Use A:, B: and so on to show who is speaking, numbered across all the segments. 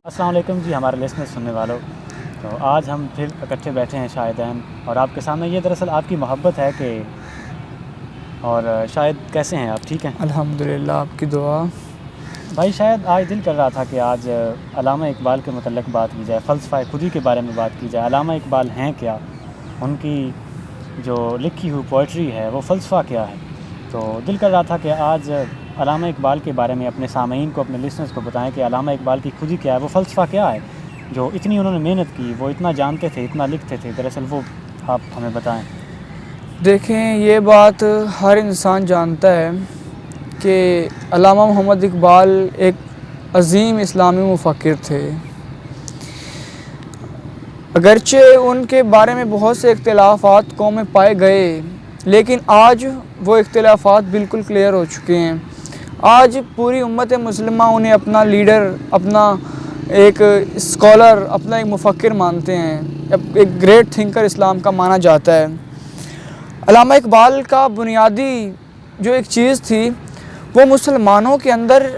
A: السلام علیکم جی ہمارے لسنر سننے والوں. تو آج ہم پھر اکٹھے بیٹھے ہیں شاہدین، اور آپ کے سامنے یہ دراصل آپ کی محبت ہے کہ اور شاید کیسے ہیں آپ؟ ٹھیک ہیں
B: الحمدللہ، آپ کی دعا.
A: بھائی شاید آج دل کر رہا تھا کہ آج علامہ اقبال کے متعلق بات کی جائے، فلسفہ خودی کے بارے میں بات کی جائے. علامہ اقبال ہیں کیا؟ ان کی جو لکھی ہوئی پوئٹری ہے وہ فلسفہ کیا ہے؟ تو دل کر رہا تھا کہ آج علامہ اقبال کے بارے میں اپنے سامعین کو، اپنے لسنرز کو بتائیں کہ علامہ اقبال کی خودی کیا ہے، وہ فلسفہ کیا ہے جو اتنی انہوں نے محنت کی، وہ اتنا جانتے تھے، اتنا لکھتے تھے. دراصل وہ آپ ہمیں بتائیں.
B: دیکھیں، یہ بات ہر انسان جانتا ہے کہ علامہ محمد اقبال ایک عظیم اسلامی مفکر تھے. اگرچہ ان کے بارے میں بہت سے اختلافات قوم میں پائے گئے، لیکن آج وہ اختلافات بالکل کلیئر ہو چکے ہیں. آج پوری امت مسلمہ انہیں اپنا لیڈر، اپنا ایک اسکالر، اپنا ایک مفکر مانتے ہیں. ایک گریٹ تھنکر اسلام کا مانا جاتا ہے. علامہ اقبال کا بنیادی جو ایک چیز تھی، وہ مسلمانوں کے اندر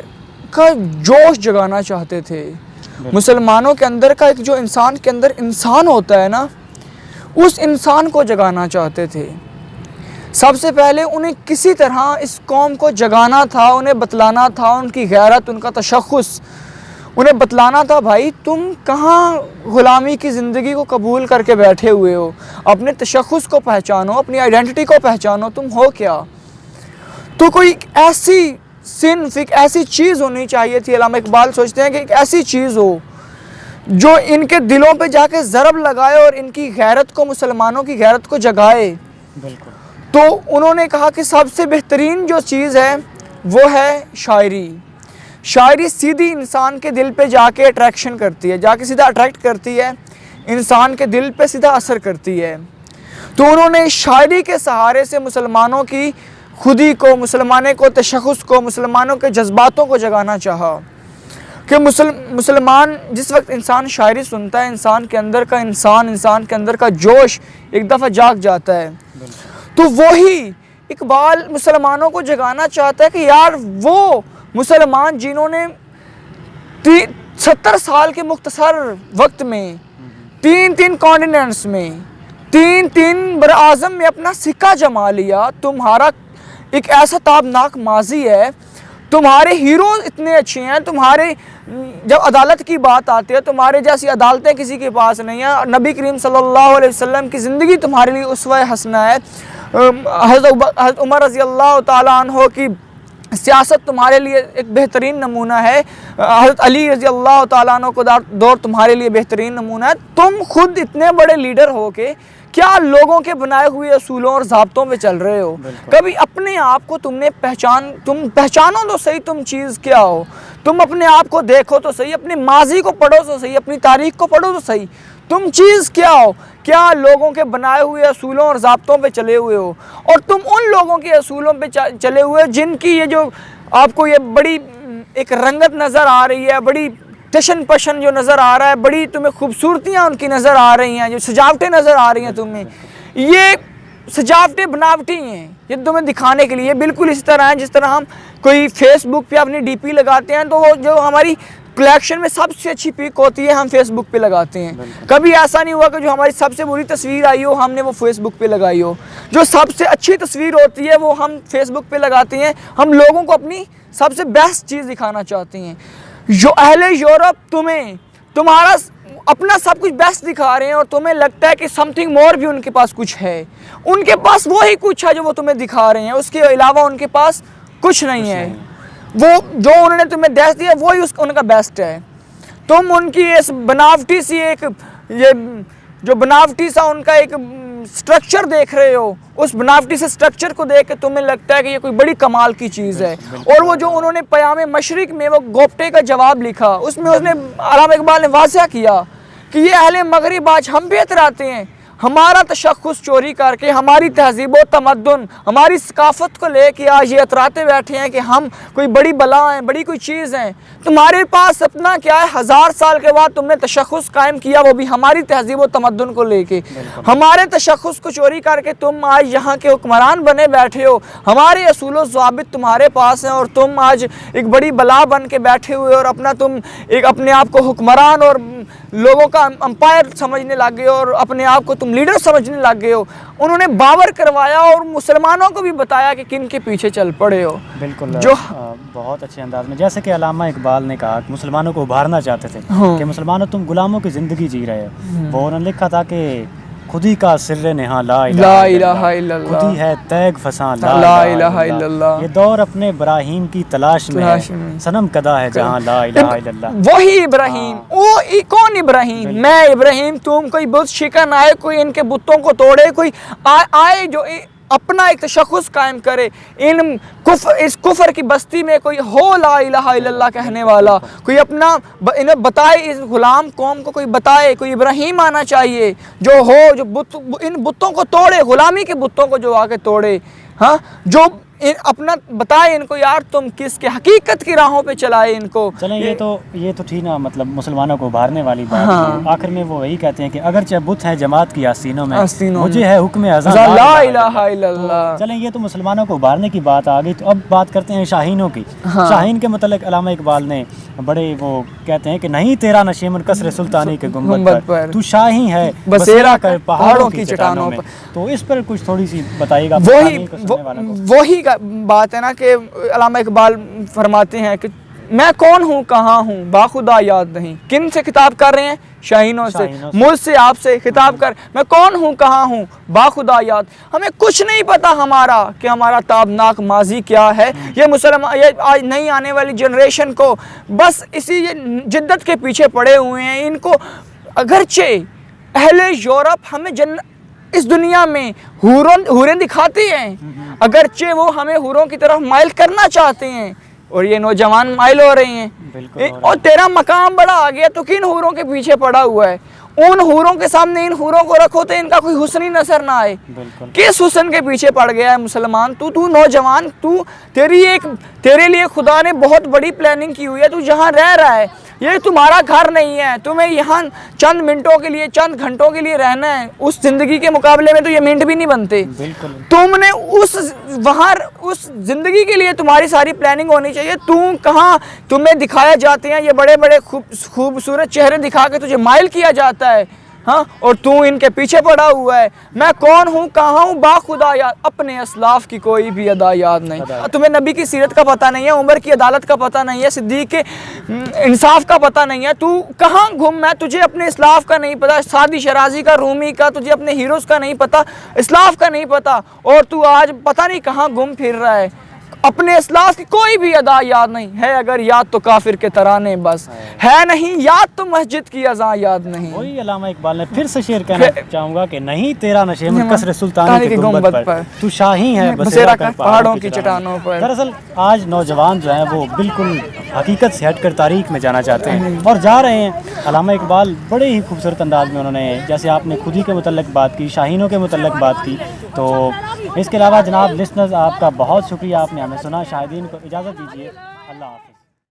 B: کا جوش جگانا چاہتے تھے. مسلمانوں کے اندر کا ایک جو انسان کے اندر انسان ہوتا ہے نا، اس انسان کو جگانا چاہتے تھے. سب سے پہلے انہیں کسی طرح اس قوم کو جگانا تھا، انہیں بتلانا تھا، ان کی غیرت، ان کا تشخص انہیں بتلانا تھا. بھائی تم کہاں غلامی کی زندگی کو قبول کر کے بیٹھے ہوئے ہو؟ اپنے تشخص کو پہچانو، اپنی آئیڈینٹی کو پہچانو. تم ہو کیا؟ تو کوئی ایسی صنف، ایک ایسی چیز ہونی چاہیے تھی. علامہ اقبال سوچتے ہیں کہ ایک ایسی چیز ہو جو ان کے دلوں پہ جا کے ضرب لگائے اور ان کی غیرت کو، مسلمانوں کی غیرت کو جگائے.
A: بالکل.
B: تو انہوں نے کہا کہ سب سے بہترین جو چیز ہے وہ ہے شاعری. شاعری سیدھی انسان کے دل پہ جا کے اٹریکشن کرتی ہے، جا کے سیدھا اٹریکٹ کرتی ہے، انسان کے دل پہ سیدھا اثر کرتی ہے. تو انہوں نے شاعری کے سہارے سے مسلمانوں کی خودی کو، مسلمانوں کو تشخص کو، مسلمانوں کے جذباتوں کو جگانا چاہا. کہ مسلمان جس وقت انسان شاعری سنتا ہے، انسان کے اندر کا انسان کے اندر کا جوش ایک دفعہ جاگ جاتا ہے. تو وہی اقبال مسلمانوں کو جگانا چاہتا ہے کہ یار وہ مسلمان جنہوں نے 70 سال کے مختصر وقت میں 3 کانٹیننٹس میں 3 براعظم میں اپنا سکہ جما لیا. تمہارا ایک ایسا تابناک ماضی ہے، تمہارے ہیروز اتنے اچھے ہیں، تمہارے جب عدالت کی بات آتی ہے تمہارے جیسی عدالتیں کسی کے پاس نہیں ہیں. نبی کریم صلی اللہ علیہ وسلم کی زندگی تمہارے لیے اسوہ حسنہ ہے. حضرت عمر رضی اللہ تعالیٰ عنہ کی سیاست تمہارے لیے ایک بہترین نمونہ ہے. حضرت علی رضی اللہ تعالیٰ عنہ کو دور تمہارے لیے بہترین نمونہ ہے. تم خود اتنے بڑے لیڈر ہو کے کیا لوگوں کے بنائے ہوئے اصولوں اور ضابطوں پہ چل رہے ہو؟ کبھی اپنے آپ کو تم پہچانو تو صحیح، تم چیز کیا ہو. تم اپنے آپ کو دیکھو تو صحیح، اپنے ماضی کو پڑھو تو صحیح، اپنی تاریخ کو پڑھو تو صحیح. تم چیز کیا ہو؟ کیا لوگوں کے بنائے ہوئے اصولوں اور ضابطوں پہ چلے ہوئے ہو؟ اور تم ان لوگوں کے اصولوں پہ چلے ہوئے جن کی یہ جو آپ کو یہ بڑی ایک رنگت نظر آ رہی ہے، بڑی ٹشن پشن جو نظر آ رہا ہے، بڑی تمہیں خوبصورتیاں ان کی نظر آ رہی ہیں، جو سجاوٹیں نظر آ رہی ہیں تمہیں، یہ سجاوٹیں بناوٹی ہیں، یہ تمہیں دکھانے کے لیے. بالکل اسی طرح ہیں جس طرح ہم کوئی فیس بک پہ اپنی ڈی پی لگاتے ہیں تو وہ جو ہماری کلیکشن میں سب سے اچھی پک ہوتی ہے ہم فیس بک پہ لگاتے ہیں. کبھی ایسا نہیں ہوا کہ جو ہماری سب سے بری تصویر آئی ہو ہم نے وہ فیس بک پہ لگائی ہو. جو سب سے اچھی تصویر ہوتی ہے وہ ہم فیس بک پہ لگاتے ہیں. ہم لوگوں کو اپنی سب سے بیسٹ چیز دکھانا چاہتے ہیں. جو اہل یورپ تمہارا اپنا سب کچھ بیسٹ دکھا رہے ہیں اور تمہیں لگتا ہے کہ سم تھنگ مور بھی ان کے پاس کچھ ہے. ان کے پاس وہی کچھ ہے جو وہ تمہیں دکھا رہے ہیں، اس کے علاوہ ان کے پاس کچھ نہیں ہے. وہ جو انہوں نے تمہیں دیکھ دیا وہی ان کا بیسٹ ہے. تم ان کی اس بناوٹی سی ایک یہ جو بناوٹی سا ان کا ایک سٹرکچر دیکھ رہے ہو، اس بناوٹی سے سٹرکچر کو دیکھ کے تمہیں لگتا ہے کہ یہ کوئی بڑی کمال کی چیز ہے. اور وہ جو انہوں نے پیام مشرق میں وہ گوپٹے کا جواب لکھا، اس میں اس نے علامہ اقبال نے واضح کیا کہ یہ اہل مغرب آج ہم پہ اتراتے ہیں، ہمارا تشخص چوری کر کے ہماری تہذیب و تمدن ہماری ثقافت کو لے کے آج یہ اتراتے بیٹھے ہیں کہ ہم کوئی بڑی بلا ہیں, بڑی کوئی چیز ہیں. تمہارے پاس اپنا کیا ہے, 1000 سال کے بعد تم نے تشخص قائم کیا, وہ بھی ہماری تہذیب و تمدن کو لے کے. ہمارے تشخص کو چوری کر کے تم آج یہاں کے حکمران بنے بیٹھے ہو, ہمارے اصول و ضوابط تمہارے پاس ہیں, اور تم آج ایک بڑی بلا بن کے بیٹھے ہوئے اور تم ایک اپنے آپ کو حکمران اور لوگوں کا امپائر سمجھنے لگ گئے اور اپنے آپ کو تم لیڈر سمجھنے لگ گئے ہو. انہوں نے باور کروایا اور مسلمانوں کو بھی بتایا کہ کن کے پیچھے چل پڑے ہو.
A: بالکل,
B: جو
A: بہت اچھے انداز میں, جیسے کہ علامہ اقبال نے کہا کہ مسلمانوں کو ابھارنا چاہتے تھے کہ مسلمانوں تم غلاموں کی زندگی جی رہے ہو. وہ انہوں نے لکھا تھا کہ خودی کا سر نہاں لا الہ الا اللہ, خودی ہے تیگ فساں لا الہ الا اللہ, یہ دور اپنے ابراہیم کی تلاش میں صنم کدا ہے جہاں لا الہ الا اللہ. وہی
B: ابراہیم, وہ کون ابراہیم؟ میں ابراہیم. تم کوئی بت شکن آئے, کوئی ان کے بتوں کو توڑے, کوئی آئے جو اپنا ایک تشخص قائم کرے. اس کفر کی بستی میں کوئی ہو لا الہ الا اللہ کہنے والا, کوئی اپنا انہیں بتائے, اس غلام قوم کو کوئی بتائے, کوئی ابراہیم آنا چاہیے جو ہو, جو ان بتوں کو توڑے, غلامی کے بتوں کو جو آ کے توڑے, ہاں, جو اپنا بتائے ان کو, یار تم کس کے حقیقت کی راہوں پہ چلائے ان کو.
A: چلیں یہ تو تھی نا مطلب مسلمانوں کو ابھارنے والی بات. آخر میں وہ یہی کہتے ہیں کہ اگرچہ بت ہے جماعت کی آستینوں میں, مجھے ہے حکم اذان
B: لا الہ الا اللہ.
A: چلیں یہ تو مسلمانوں کو ابھارنے کی بات آ گئی, تو اب بات کرتے ہیں شاہینوں کی. شاہین کے متعلق علامہ اقبال نے بڑے وہ کہتے ہیں کہ نہیں تیرا نشیمن کثر سلطانی کے گنبد پر, تو شاہین ہے بسیرا کر پہاڑوں کی چٹانوں میں. تو اس پر کچھ تھوڑی سی بتائیے گا.
B: وہی بات ہے نا کہ علامہ اقبال فرماتے ہیں کہ میں کون ہوں, کہاں ہوں, باخدا یاد نہیں. کن سے خطاب کر رہے ہیں؟ شاہینوں سے. مجھ سے, آپ سے خطاب کر, میں کون ہوں, کہاں ہوں, باخدا یاد. ہمیں کچھ نہیں پتا ہمارا کہ ہمارا تابناک ماضی کیا ہے. یہ آج نئی آنے والی جنریشن کو بس اسی جدت کے پیچھے پڑے ہوئے ہیں. ان کو اگرچہ اہل یورپ ہمیں اس دنیا میں حوریں دکھاتی ہیں, اگرچہ وہ ہمیں حوروں کی طرف مائل کرنا چاہتے ہیں, اور یہ نوجوان مائل ہو رہے ہیں, اور تیرا مقام بڑا آ گیا تو کن حوروں کے پیچھے پڑا ہوا ہے. ان حوروں کے سامنے ان حوروں کو رکھو تو ان کا کوئی حسنی نظر نہ آئے. کس حسن کے پیچھے پڑ گیا ہے مسلمان؟ تو نوجوان, تیرے لیے خدا نے بہت بڑی پلاننگ کی ہوئی ہے. تو جہاں رہ رہا ہے یہ تمہارا گھر نہیں ہے, تمہیں یہاں چند منٹوں کے لیے, چند گھنٹوں کے لیے رہنا ہے. اس زندگی کے مقابلے میں تو یہ منٹ بھی نہیں بنتے. تم نے اس زندگی کے لیے تمہاری ساری پلاننگ ہونی چاہیے. کہاں تمہیں دکھایا جاتے ہیں یہ بڑے بڑے خوبصورت چہرے دکھا کے تجھے مائل کیا جاتا ہے, ہاں, اور تو ان کے پیچھے پڑا ہوا ہے. میں کون ہوں, کہاں ہوں, باخدا یاد. اپنے اسلاف کی کوئی بھی ادا یاد نہیں. تمہیں نبی کی سیرت کا پتہ نہیں ہے, عمر کی عدالت کا پتہ نہیں ہے, صدیق کے انصاف کا پتہ نہیں ہے. تو کہاں گم ہے؟ تجھے اپنے اسلاف کا نہیں پتہ, سعدی شرازی کا, رومی کا, تجھے اپنے ہیروز کا نہیں پتہ, اسلاف کا نہیں پتہ, اور تو آج پتہ نہیں کہاں گم پھر رہا ہے. اپنے اسلاف کی کوئی بھی ادا یاد نہیں ہے. اگر یاد تو کافر کے ترانے بس ہے, نہیں یاد تو مسجد کی اذان یاد نہیں.
A: وہی علامہ اقبال نے پھر سے شعر کہنا چاہوں گا کہ نہیں تیرا نشیمن کثر سلطانی کے گنبد پر, تو شاہین ہے بسیرا کر پہاڑوں کی چٹانوں پر. دراصل آج نوجوان جو ہیں وہ بالکل حقیقت سے ہٹ کر تاریخ میں جانا چاہتے ہیں اور جا رہے ہیں. علامہ اقبال بڑے ہی خوبصورت انداز میں انہوں نے, جیسے آپ نے خودی کے متعلق بات کی, شاہینوں کے متعلق بات کی, تو اس کے علاوہ جناب لسنرز آپ کا بہت شکریہ, آپ نے ہمیں سنا. شاہدین کو اجازت دیجیے, اللہ حافظ.